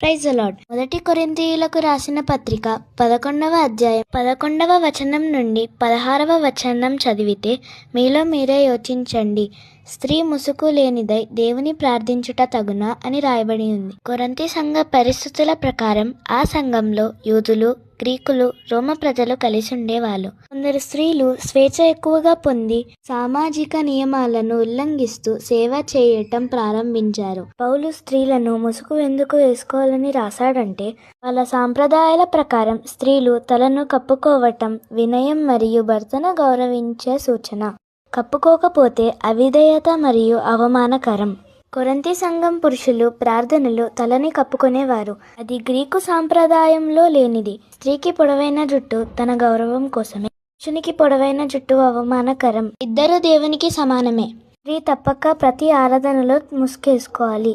Praise the lord. మొదటి కొరింథీయులకు రాసిన పత్రిక 11వ అధ్యాయం 11వ వచనం నుండి 16వ వచనం చదివితే మీలో మీరే యోచించండి. స్త్రీ ముసుగు లేనిదై దేవుని ప్రార్థించుట తగునా అని రాయబడి ఉంది. కొరింథీ సంఘ పరిస్థితుల ప్రకారం ఆ సంఘంలో యూదులు, గ్రీకులు, రోమ ప్రజలు కలిసి ఉండేవాళ్ళు. కొందరు స్త్రీలు స్వేచ్ఛ ఎక్కువగా పొంది సామాజిక నియమాలను ఉల్లంఘిస్తూ సేవ చేయటం ప్రారంభించారు. పౌలు స్త్రీలను ముసుగు ఎందుకు వేసుకోవాలని రాశాడంటే, వాళ్ళ సాంప్రదాయాల ప్రకారం స్త్రీలు తలను కప్పుకోవటం వినయం మరియు భర్తను గౌరవించే సూచన. కప్పుకోకపోతే అవిధేయత మరియు అవమానకరం. కొరింథీ సంఘం పురుషులు ప్రార్థనలు తలని కప్పుకునేవారు. అది గ్రీకు సాంప్రదాయంలో లేనిది. స్త్రీకి పొడవైన జుట్టు తన గౌరవం కోసమే, పురుషునికి పొడవైన జుట్టు అవమానకరం. ఇద్దరు దేవునికి సమానమే. స్త్రీ తప్పక ప్రతి ఆరాధనలో ముసుగేసుకోవాలి.